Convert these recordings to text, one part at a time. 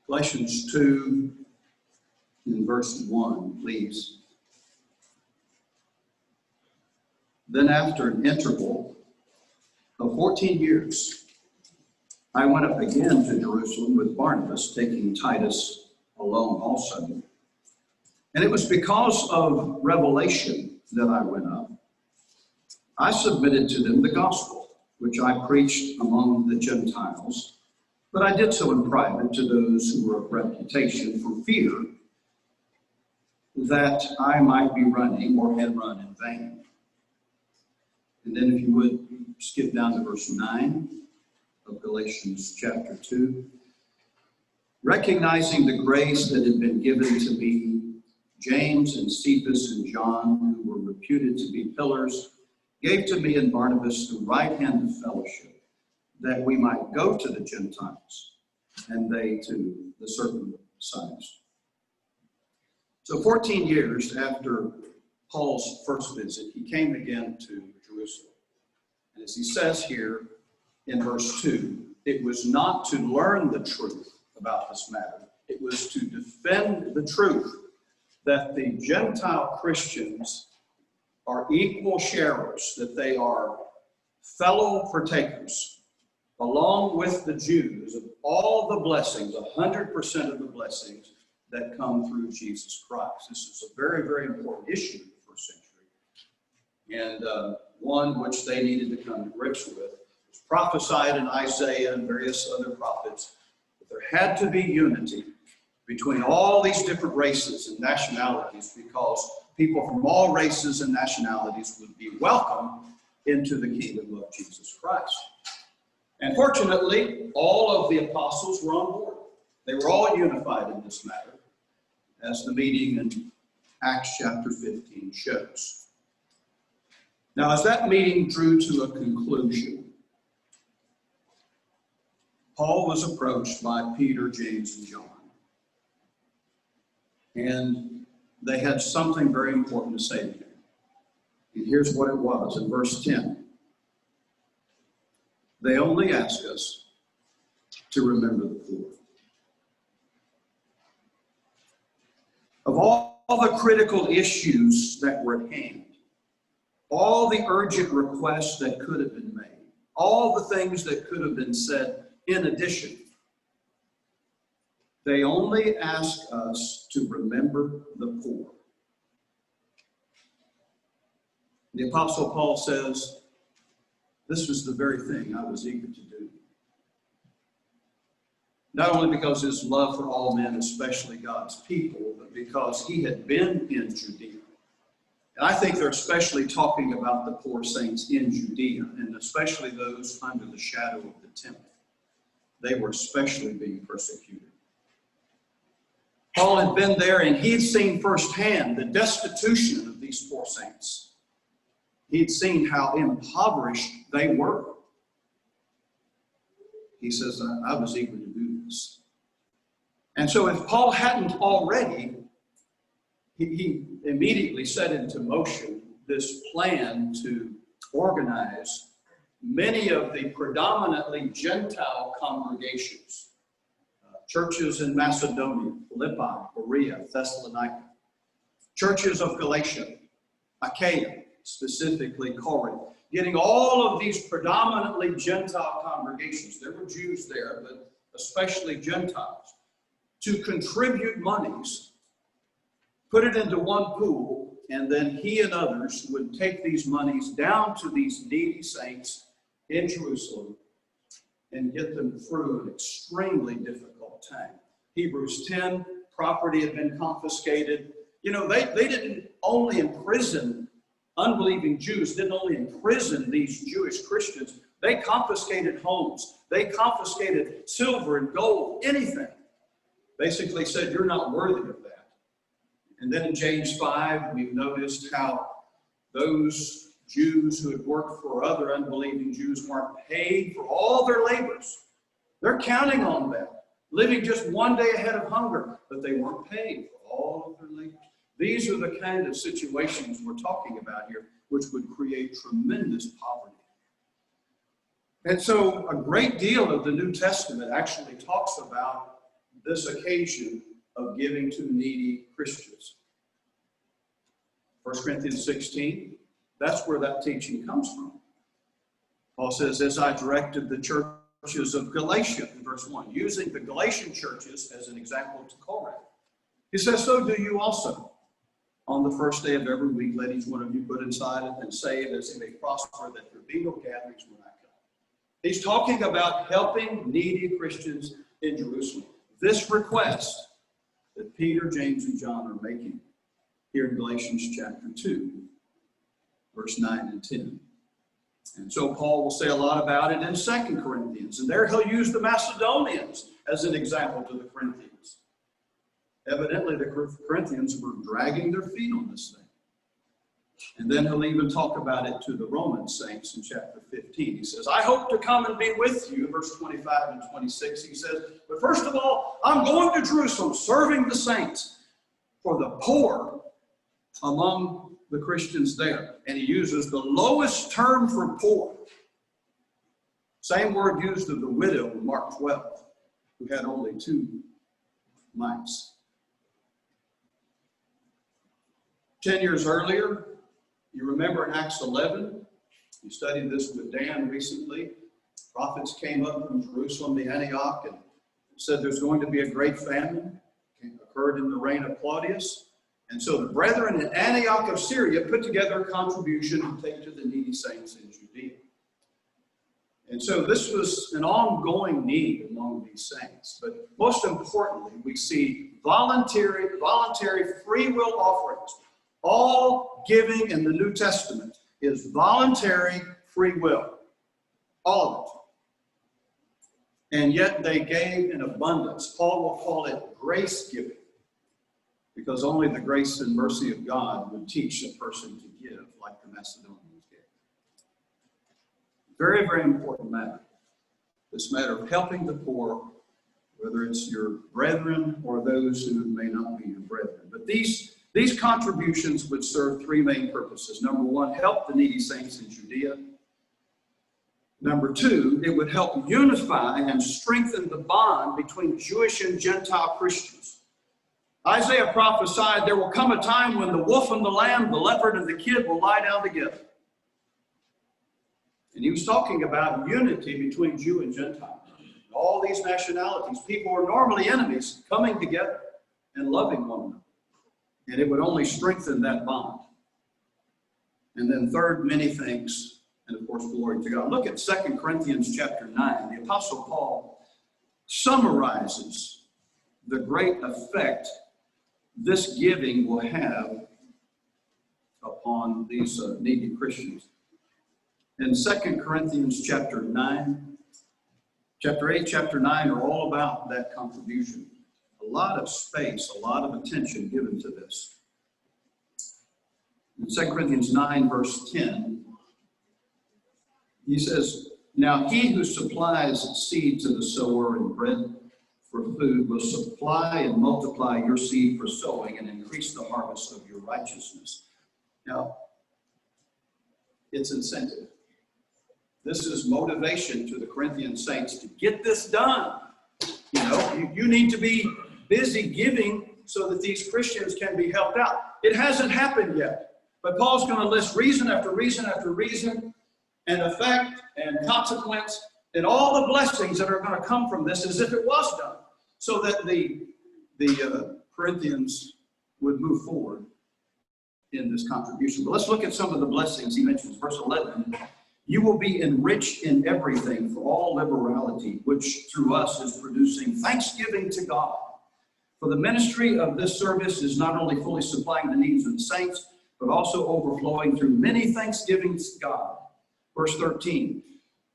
Galatians 2 in verse 1, please. Then after an interval of 14 years, I went up again to Jerusalem with Barnabas, taking Titus along also. And it was because of revelation that I went up. I submitted to them the gospel, which I preached among the Gentiles, but I did so in private to those who were of reputation, for fear that I might be running or had run in vain. And then if you would skip down to verse 9 of Galatians chapter 2. Recognizing the grace that had been given to me, James and Cephas and John, who were reputed to be pillars, gave to me and Barnabas the right hand of fellowship, that we might go to the Gentiles, and they to the circumcised. So 14 years after Paul's first visit, he came again to Jerusalem. And as he says here in verse 2, it was not to learn the truth about this matter. It was to defend the truth that the Gentile Christians are equal sharers, that they are fellow partakers, along with the Jews, of all the blessings, 100% of the blessings that come through Jesus Christ. This is a very, very important issue in the first century, and one which they needed to come to grips with. It was prophesied in Isaiah and various other prophets that there had to be unity between all these different races and nationalities, because people from all races and nationalities would be welcome into the kingdom of Jesus Christ. And fortunately, all of the apostles were on board. They were all unified in this matter, as the meeting in Acts chapter 15 shows. Now, as that meeting drew to a conclusion, Paul was approached by Peter, James, and John. And they had something very important to say to him. And here's what it was in verse 10. They only ask us to remember the poor. Of all the critical issues that were at hand, all the urgent requests that could have been made, all the things that could have been said in addition, they only ask us to remember the poor. The Apostle Paul says, this was the very thing I was eager to do. Not only because of his love for all men, especially God's people, but because he had been in Judea. And I think they're especially talking about the poor saints in Judea, and especially those under the shadow of the temple. They were especially being persecuted. Paul had been there, and he'd seen firsthand the destitution of these poor saints. He'd seen how impoverished they were. He says, I was eager to do this. And so if Paul hadn't already, he immediately set into motion this plan to organize many of the predominantly Gentile congregations, churches in Macedonia, Philippi, Berea, Thessalonica, churches of Galatia, Achaia, specifically Corinth, getting all of these predominantly Gentile congregations, there were Jews there, but especially Gentiles, to contribute monies, put it into one pool, and then he and others would take these monies down to these needy saints in Jerusalem and get them through an extremely difficult time. Hebrews 10, property had been confiscated. You know, they didn't only imprison unbelieving Jews, didn't only imprison these Jewish Christians, they confiscated homes. They confiscated silver and gold, anything. Basically said, you're not worthy of that. And then in James 5, we've noticed how those Jews who had worked for other unbelieving Jews weren't paid for all their labors. They're counting on them, living just one day ahead of hunger, but they weren't paid for all of their labors. These are the kind of situations we're talking about here, which would create tremendous poverty. And so a great deal of the New Testament actually talks about this occasion of giving to needy Christians. 1 Corinthians 16, that's where that teaching comes from. Paul says, as I directed the churches of Galatia, in verse 1, using the Galatian churches as an example to Corinth. He says, so do you also. On the first day of every week, let each one of you put inside it and save as he may prosper, that there be no gatherings when I come. He's talking about helping needy Christians in Jerusalem. This request that Peter, James, and John are making here in Galatians chapter 2, verse 9 and 10. And so Paul will say a lot about it in 2 Corinthians. And there he'll use the Macedonians as an example to the Corinthians. Evidently, the Corinthians were dragging their feet on this thing. And then he'll even talk about it to the Roman saints in chapter 15. He says, I hope to come and be with you, verse 25 and 26. He says, but first of all, I'm going to Jerusalem, serving the saints for the poor among the Christians there. And he uses the lowest term for poor. Same word used of the widow in Mark 12, who had only 2 mites. 10 years earlier, you remember in Acts 11, you studied this with Dan recently. Prophets came up from Jerusalem to Antioch and said there's going to be a great famine. It occurred in the reign of Claudius. And so the brethren in Antioch of Syria put together a contribution to take to the needy saints in Judea. And so this was an ongoing need among these saints. But most importantly, we see voluntary free will offerings. All giving in the New Testament is voluntary free will. All of it. And yet they gave in abundance. Paul will call it grace giving, because only the grace and mercy of God would teach a person to give like the Macedonians gave. Very, very important matter. This matter of helping the poor, whether it's your brethren or those who may not be your brethren. But these contributions would serve 3 main purposes. Number 1, help the needy saints in Judea. Number 2, it would help unify and strengthen the bond between Jewish and Gentile Christians. Isaiah prophesied there will come a time when the wolf and the lamb, the leopard and the kid will lie down together. And he was talking about unity between Jew and Gentile. All these nationalities, people are normally enemies, coming together and loving one another. And it would only strengthen that bond. And then third, many thanks, and of course, glory to God. Look at 2 Corinthians chapter 9. The Apostle Paul summarizes the great effect this giving will have upon these needy Christians. In 2 Corinthians chapter 9, chapter 8, chapter 9 are all about that contribution. A lot of space, a lot of attention given to this. In 2 Corinthians 9, verse 10, he says, now he who supplies seed to the sower and bread for food will supply and multiply your seed for sowing and increase the harvest of your righteousness. Now, it's incentive. This is motivation to the Corinthian saints to get this done. You know, you need to be busy giving so that these Christians can be helped out. It hasn't happened yet, but Paul's going to list reason after reason after reason, and effect and consequence, and all the blessings that are going to come from this as if it was done, so that the Corinthians would move forward in this contribution. But let's look at some of the blessings he mentions. Verse 11, you will be enriched in everything for all liberality, which through us is producing thanksgiving to God. For the ministry of this service is not only fully supplying the needs of the saints, but also overflowing through many thanksgivings to God. Verse 13,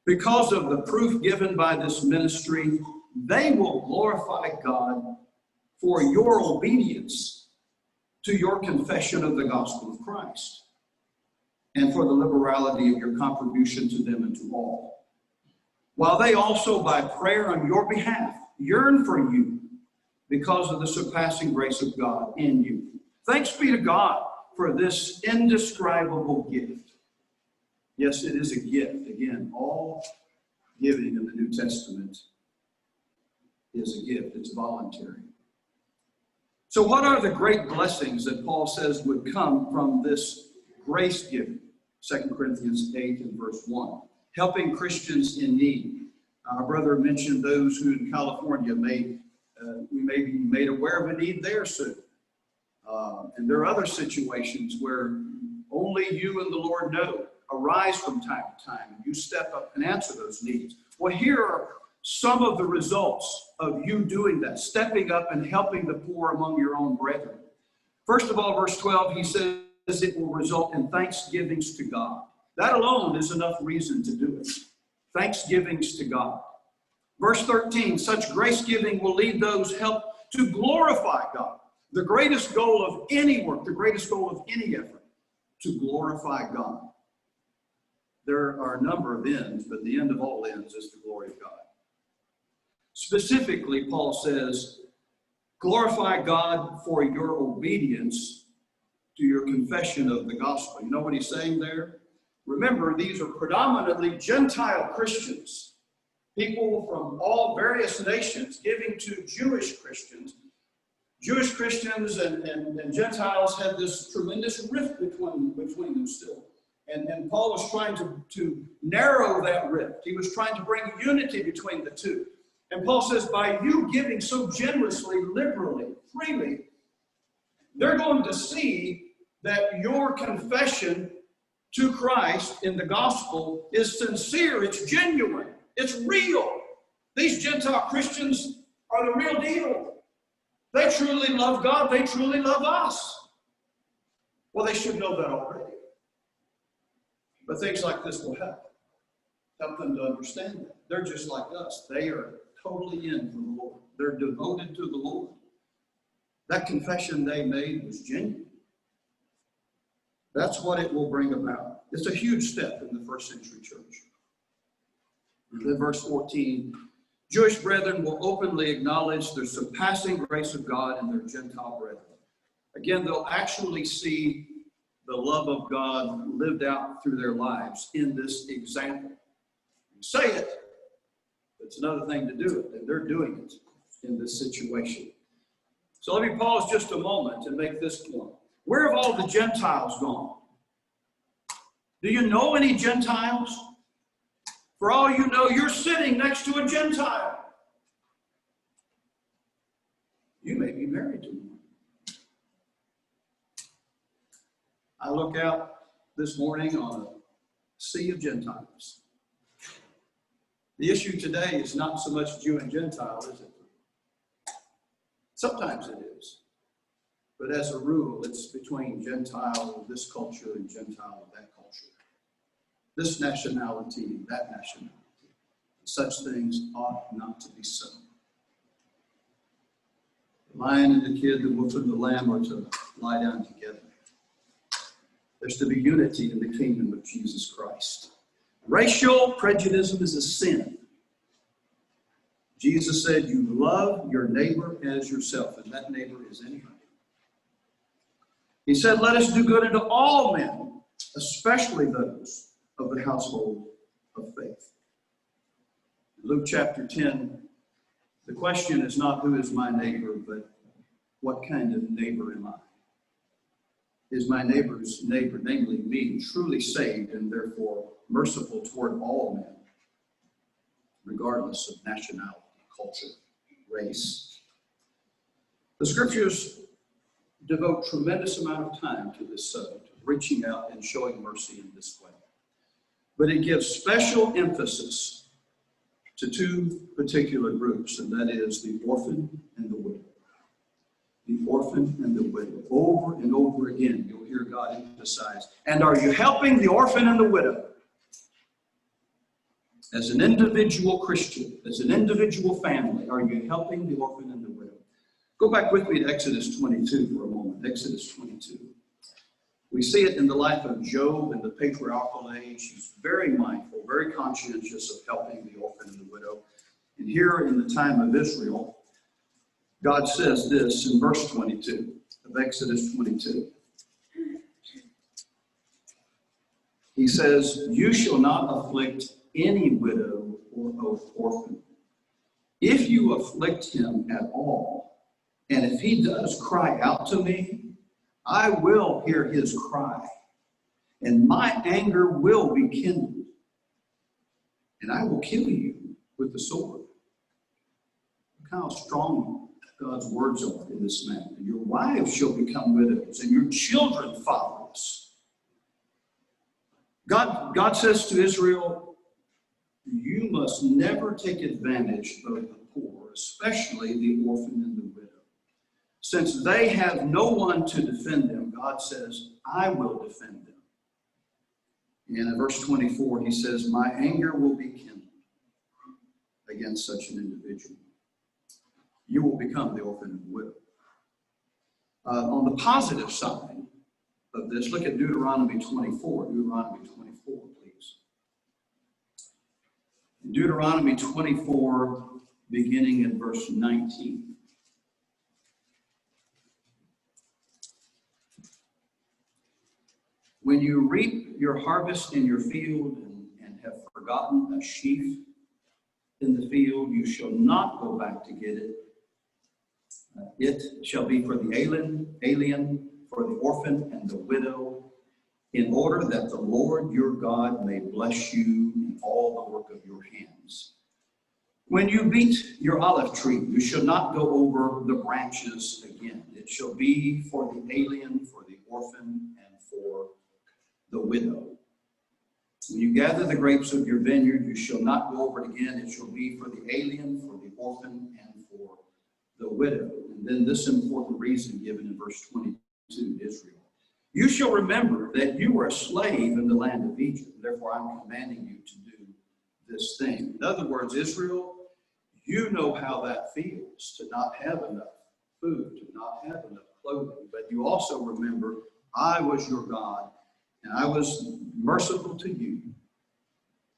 because of the proof given by this ministry, they will glorify God for your obedience to your confession of the gospel of Christ, and for the liberality of your contribution to them and to all. While they also, by prayer on your behalf, yearn for you because of the surpassing grace of God in you. Thanks be to God for this indescribable gift. Yes, it is a gift. Again, all giving in the New Testament is a gift. It's voluntary. So what are the great blessings that Paul says would come from this grace giving? 2 Corinthians 8 and verse 1. Helping Christians in need. Our brother mentioned those who in California we may be made aware of a need there soon. And there are other situations where only you and the Lord know arise from time to time. And you step up and answer those needs. Well, here are some of the results of you doing that, stepping up and helping the poor among your own brethren. First of all, verse 12, he says it will result in thanksgivings to God. That alone is enough reason to do it. Thanksgivings to God. Verse 13, such grace giving will lead those help to glorify God. The greatest goal of any work, the greatest goal of any effort, to glorify God. There are a number of ends, but the end of all ends is the glory of God. Specifically, Paul says, glorify God for your obedience to your confession of the gospel. You know what he's saying there? Remember, these are predominantly Gentile Christians, people from all various nations giving to Jewish Christians. Jewish Christians and Gentiles had this tremendous rift between them still. And Paul was trying to narrow that rift. He was trying to bring unity between the two. And Paul says, by you giving so generously, liberally, freely, they're going to see that your confession to Christ in the gospel is sincere, it's genuine, it's real. These Gentile Christians are the real deal. They truly love God, they truly love us. Well, they should know that already. But things like this will help them to understand that. They're just like us. They are totally in for the Lord. They're devoted to the Lord. That confession they made was genuine. That's what it will bring about. It's a huge step in the first century church. In verse 14, Jewish brethren will openly acknowledge the surpassing grace of God in their Gentile brethren. Again, they'll actually see the love of God lived out through their lives in this example. You say it, it's another thing to do it, and they're doing it in this situation. So let me pause just a moment and make this point. Where have all the Gentiles gone? Do you know any Gentiles? For all you know, you're sitting next to a Gentile. You may be married to one. I look out this morning on a sea of Gentiles. The issue today is not so much Jew and Gentile, is it? Sometimes it is. But as a rule, it's between Gentile of this culture and Gentile of that culture. This nationality and that nationality. Such things ought not to be so. The lion and the kid, the wolf and the lamb are to lie down together. There's to be unity in the kingdom of Jesus Christ. Racial prejudice is a sin. Jesus said, you love your neighbor as yourself, and that neighbor is anybody. He said, let us do good unto all men, especially those of the household of faith. Luke chapter 10, the question is not who is my neighbor, but what kind of neighbor am I? Is my neighbor's neighbor, namely me, truly saved and therefore merciful toward all men, regardless of nationality, culture, race? The scriptures devote tremendous amount of time to this subject, of reaching out and showing mercy in this way. But it gives special emphasis to two particular groups, and that is the orphan and the widow. The orphan and the widow. Over and over again, you'll hear God emphasize, and are you helping the orphan and the widow? As an individual Christian, as an individual family, are you helping the orphan and the widow? Go back with me to Exodus 22 for a moment. Exodus 22. We see it in the life of Job in the patriarchal age. He's very mindful, very conscientious of helping the orphan and the widow. And here in the time of Israel, God says this in verse 22 of Exodus 22. He says, you shall not afflict any widow or orphan. If you afflict him at all, and if he does cry out to me, I will hear his cry, and my anger will be kindled, and I will kill you with the sword. Look how strong God's words are in this matter. Your wives shall become widows, and your children fatherless. God says to Israel, you must never take advantage of the poor, especially the orphan and the widow. Since they have no one to defend them, God says, I will defend them. And in verse 24, he says, my anger will be kindled against such an individual. You will become the orphan and the widow. On the positive side of this, look at Deuteronomy 24. Deuteronomy 24, please. Deuteronomy 24, beginning in verse 19. When you reap your harvest in your field and have forgotten a sheaf in the field, you shall not go back to get it. It shall be for the alien, for the orphan and the widow, in order that the Lord your God may bless you in all the work of your hands. When you beat your olive tree, you shall not go over the branches again. It shall be for the alien, for the orphan, and for the widow. When you gather the grapes of your vineyard, you shall not go over it again. It shall be for the alien, for the orphan, and for the widow. And then this important reason given in verse 22, Israel. You shall remember that you were a slave in the land of Egypt. Therefore, I'm commanding you to do this thing. In other words, Israel, you know how that feels to not have enough food, to not have enough clothing. But you also remember, I was your God, and I was merciful to you.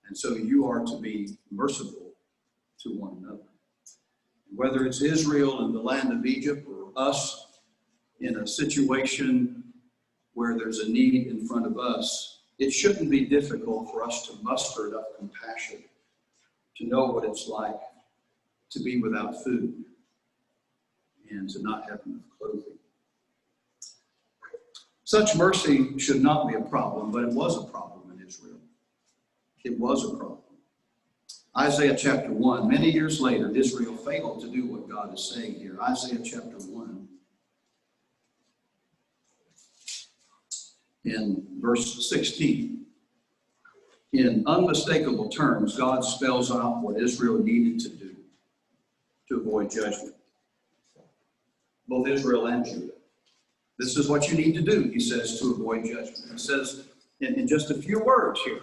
And so you are to be merciful to one another. Whether it's Israel in the land of Egypt or us in a situation where there's a need in front of us, it shouldn't be difficult for us to muster enough compassion to know what it's like to be without food and to not have enough clothing. Such mercy should not be a problem, but it was a problem in Israel. It was a problem. Isaiah chapter 1, many years later, Israel failed to do what God is saying here. Isaiah chapter 1, in verse 16. In unmistakable terms, God spells out what Israel needed to do to avoid judgment. Both Israel and Judah. This is what you need to do, he says, to avoid judgment. He says in just a few words here.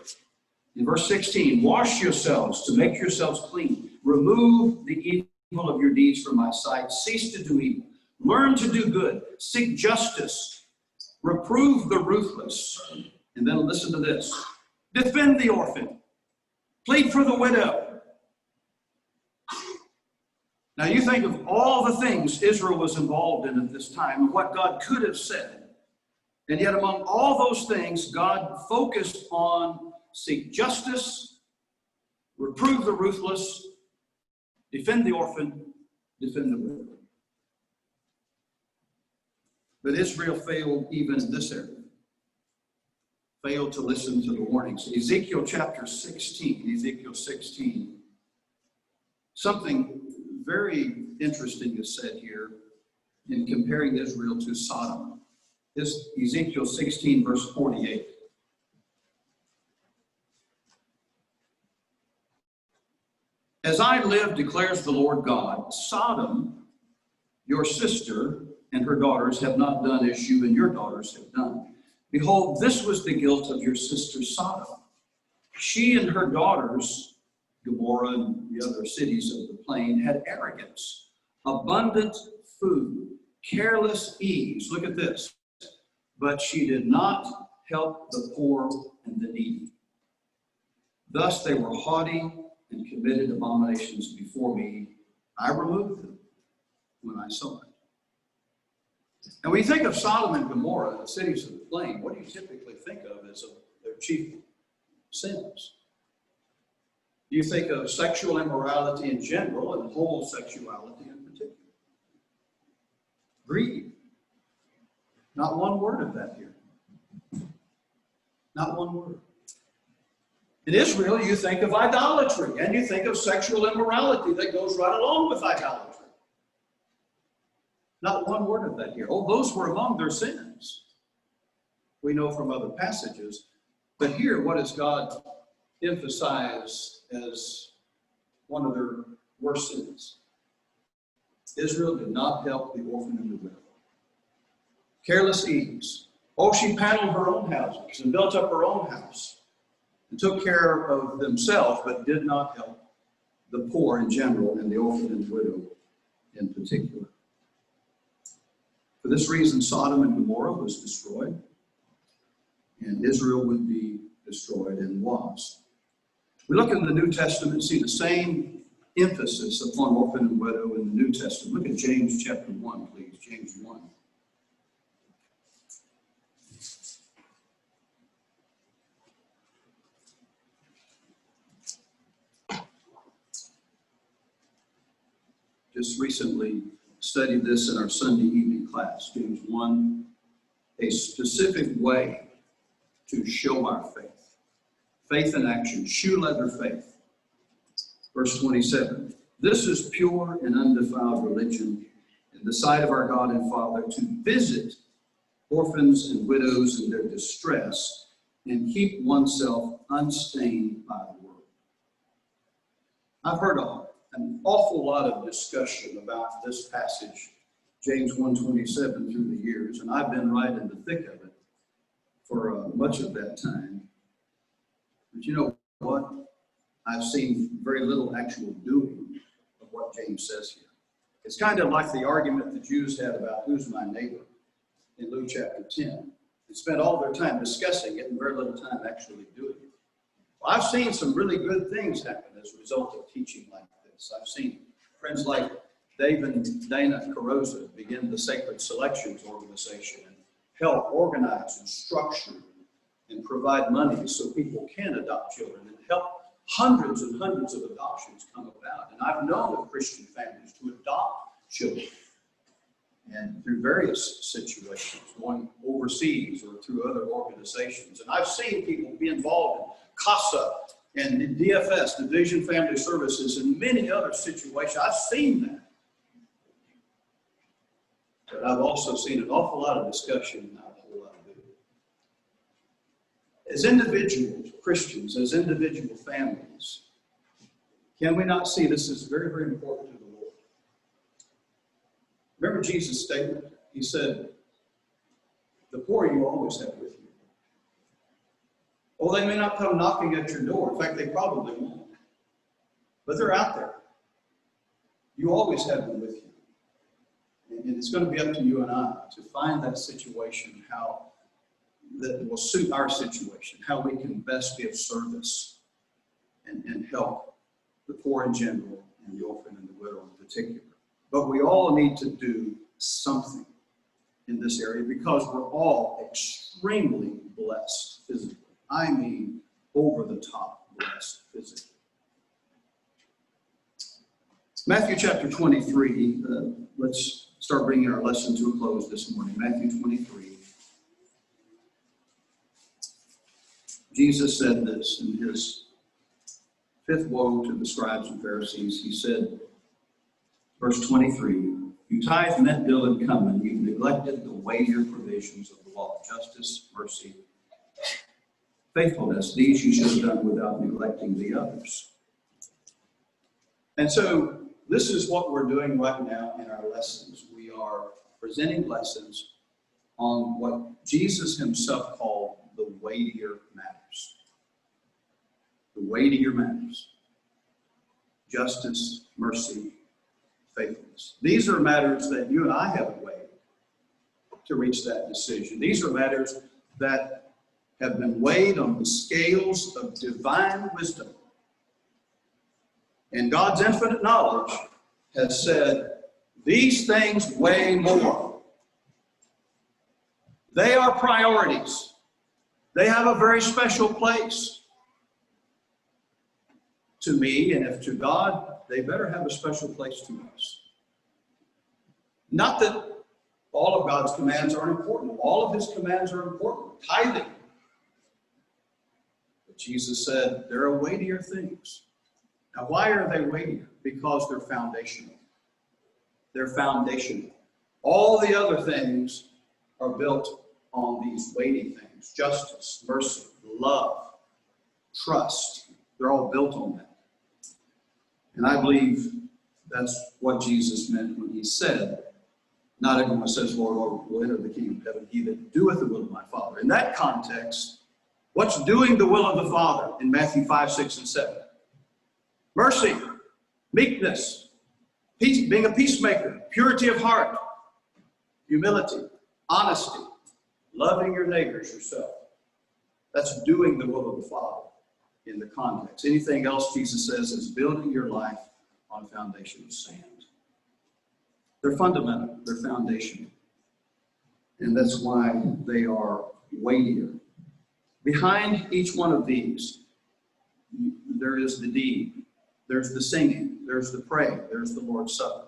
In verse 16, wash yourselves to make yourselves clean. Remove the evil of your deeds from my sight. Cease to do evil. Learn to do good. Seek justice. Reprove the ruthless. And then listen to this. Defend the orphan. Plead for the widow. Now you think of all the things Israel was involved in at this time and what God could have said. And yet among all those things, God focused on seek justice, reprove the ruthless, defend the orphan, defend the widow. But Israel failed even in this area. Failed to listen to the warnings. Ezekiel chapter 16, something very interesting is said here in comparing Israel to Sodom. This Ezekiel 16, verse 48. As I live, declares the Lord God, Sodom, your sister, and her daughters have not done as you and your daughters have done. Behold, this was the guilt of your sister Sodom. She and her daughters, Gomorrah and the other cities of the plain, had arrogance, abundant food, careless ease. Look at this. But she did not help the poor and the needy. Thus they were haughty and committed abominations before me. I removed them when I saw it. And when you think of Sodom and Gomorrah, the cities of the plain, what do you typically think of as their chief sins? You think of sexual immorality in general and homosexuality in particular. Greed. Not one word of that here. Not one word. In Israel, you think of idolatry, and you think of sexual immorality that goes right along with idolatry. Not one word of that here. Oh, those were among their sins. We know from other passages. But here, what does God emphasize as one of their worst sins? Israel did not help the orphan and the widow. Careless ease. Oh, she paneled her own houses and built up her own house and took care of themselves, but did not help the poor in general and the orphan and widow in particular. For this reason, Sodom and Gomorrah was destroyed, and Israel would be destroyed and was. We look in the New Testament and see the same emphasis upon orphan and widow in the New Testament. Look at James chapter 1, please. James 1. Just recently studied this in our Sunday evening class. James 1, a specific way to show our faith. Faith in action, shoe leather faith. Verse 27, this is pure and undefiled religion in the sight of our God and Father, to visit orphans and widows in their distress and keep oneself unstained by the world. I've heard an awful lot of discussion about this passage, James 1:27, through the years, and I've been right in the thick of it for much of that time. But you know what? I've seen very little actual doing of what James says here. It's kind of like the argument the Jews had about who's my neighbor in Luke chapter 10. They spent all their time discussing it and very little time actually doing it. Well, I've seen some really good things happen as a result of teaching like this. I've seen friends like Dave and Dana Carosa begin the Sacred Selections organization and help organize and structure and provide money so people can adopt children and help hundreds and hundreds of adoptions come about. And I've known of Christian families to adopt children, and through various situations, going overseas or through other organizations. And I've seen people be involved in CASA and DFS, Division Family Services, and many other situations. I've seen that. But I've also seen an awful lot of discussion and not a whole lot of doing. As individuals, Christians, as individual families, can we not see this is very, very important to the Lord? Remember Jesus' statement? He said, the poor you always have with you. Well, they may not come knocking at your door. In fact, they probably won't. But they're out there. You always have them with you. And it's going to be up to you and I to find that situation, how that will suit our situation, how we can best be of service and help the poor in general and the orphan and the widow in particular. But we all need to do something in this area because we're all extremely blessed physically. I mean, over the top blessed physically. Matthew chapter 23, let's start bringing our lesson to a close this morning. Matthew 23. Jesus said this in his fifth woe to the scribes and Pharisees. He said, verse 23, you tithe, mint, dill, and cumin. You've neglected the weightier provisions of the law, justice, mercy, faithfulness. These you should have done without neglecting the others. And so this is what we're doing right now in our lessons. We are presenting lessons on what Jesus himself called the weightier matters. The weightier matters. Justice, mercy, faithfulness. These are matters that you and I have weighed to reach that decision. These are matters that have been weighed on the scales of divine wisdom. And God's infinite knowledge has said, these things weigh more. They are priorities. They have a very special place. to me, and if to God, they better have a special place to us. Not that all of God's commands aren't important. All of his commands are important. Tithing. But Jesus said, there are weightier things. Now, why are they weightier? Because they're foundational. They're foundational. All the other things are built on these weighty things. Justice, mercy, love, trust. They're all built on that. And I believe that's what Jesus meant when he said, not everyone says, Lord, Lord, will enter the kingdom of heaven, he that doeth the will of my Father. In that context, what's doing the will of the Father in Matthew 5, 6, and 7? Mercy, meekness, peace, being a peacemaker, purity of heart, humility, honesty, loving your neighbors yourself. That's doing the will of the Father in the context. Anything else, Jesus says, is building your life on a foundation of sand. They're fundamental. They're foundational. And that's why they are weightier. Behind each one of these, there is the deed. There's the singing. There's the praying. There's the Lord's Supper.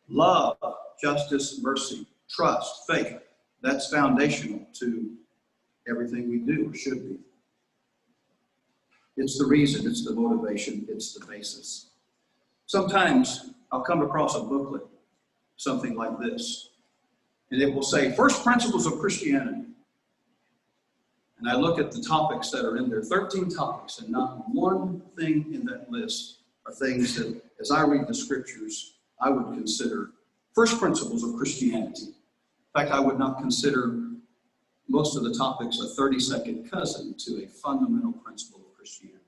Love, justice, mercy, trust, faith. That's foundational to everything we do or should be. It's the reason. It's the motivation. It's the basis. Sometimes I'll come across a booklet, something like this, and it will say, First Principles of Christianity. And I look at the topics that are in there, 13 topics, and not one thing in that list are things that, as I read the scriptures, I would consider first principles of Christianity. In fact, I would not consider most of the topics a 32nd cousin to a fundamental principle of Christianity.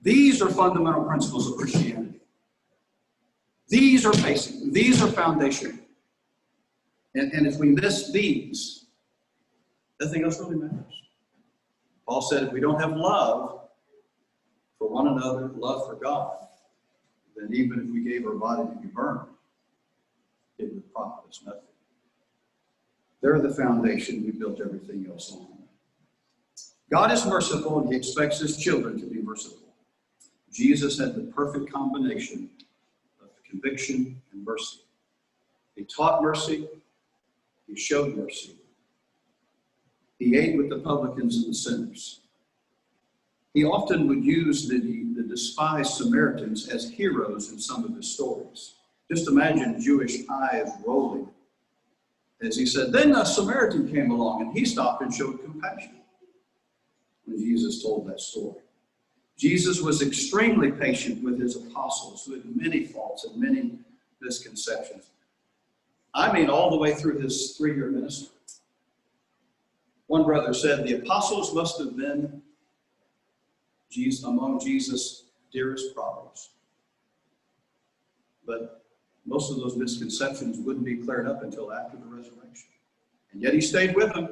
These are fundamental principles of Christianity. These are basic. These are foundational. And if we miss these, nothing else really matters. Paul said if we don't have love for one another, love for God, then even if we gave our body to be burned, it would profit us nothing. They're the foundation. We built everything else on. God is merciful, and he expects his children to be merciful. Jesus had the perfect combination of conviction and mercy. He taught mercy. He showed mercy. He ate with the publicans and the sinners. He often would use the despised Samaritans as heroes in some of his stories. Just imagine Jewish eyes rolling as he said, then a Samaritan came along and he stopped and showed compassion when Jesus told that story. Jesus was extremely patient with his apostles who had many faults and many misconceptions. I mean, all the way through his 3-year ministry. One brother said the apostles must have been among Jesus' dearest problems. But most of those misconceptions wouldn't be cleared up until after the resurrection. And yet he stayed with them.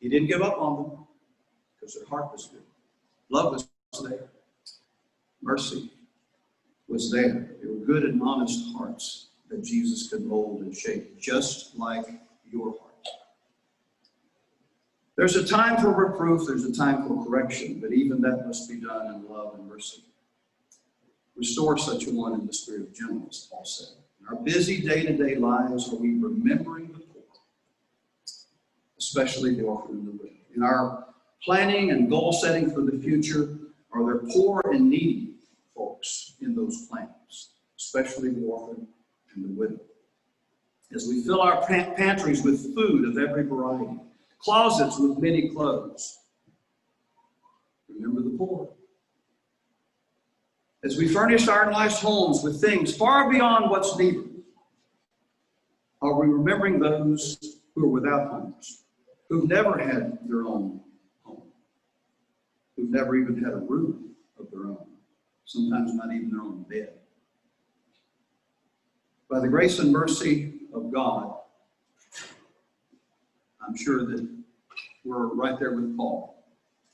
He didn't give up on them because their heart was good. Love was there. Mercy was there. They were good and honest hearts that Jesus could mold and shape, just like your heart. There's a time for reproof, there's a time for correction, but even that must be done in love and mercy. Restore such a one in the spirit of gentleness, Paul said. In our busy day-to-day lives, are we remembering the poor, especially the orphan and the widow? In our planning and goal setting for the future, are there poor and needy folks in those plans, especially the orphan and the widow? As we fill our pantries with food of every variety, closets with many clothes, remember the poor. As we furnish our nice homes with things far beyond what's needed, are we remembering those who are without homes, who've never had their own home, who've never even had a room of their own, sometimes not even their own bed? By the grace and mercy of God, I'm sure that we're right there with Paul.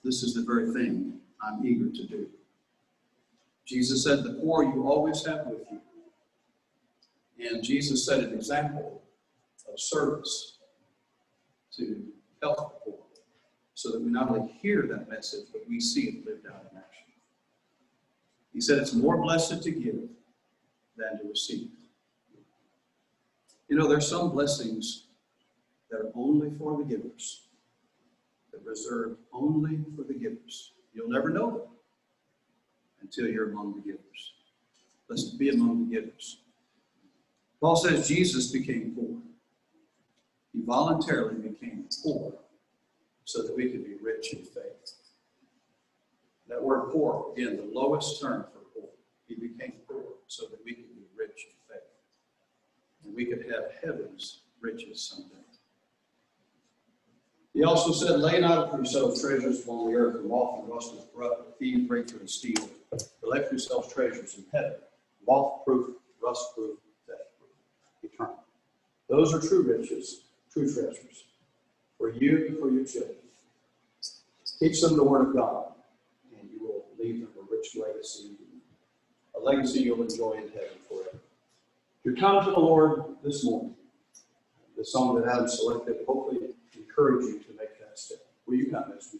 This is the very thing I'm eager to do. Jesus said, the poor you always have with you. And Jesus set an example of service to help the poor so that we not only hear that message, but we see it lived out in action. He said it's more blessed to give than to receive. You know, there's some blessings that are only for the givers, that are reserved only for the givers. You'll never know them until you're among the givers. Let's be among the givers. Paul says Jesus became poor. He voluntarily became poor so that we could be rich in faith. That word poor, again, the lowest term for poor. He became poor so that we could be rich in faith. And we could have heaven's riches someday. He also said, lay not up for yourselves treasures upon the earth, where moth and rust doth corrupt, thieves break through and steal. But lay for yourselves treasures in heaven, moth-proof, rust-proof, theft-proof, eternal. Those are true riches, true treasures, for you and for your children. Teach them the Word of God, and you will leave them a rich legacy, a legacy you'll enjoy in heaven forever. If you come to the Lord this morning, the song that Adam selected hopefully encourage you to make that step. Will you come as we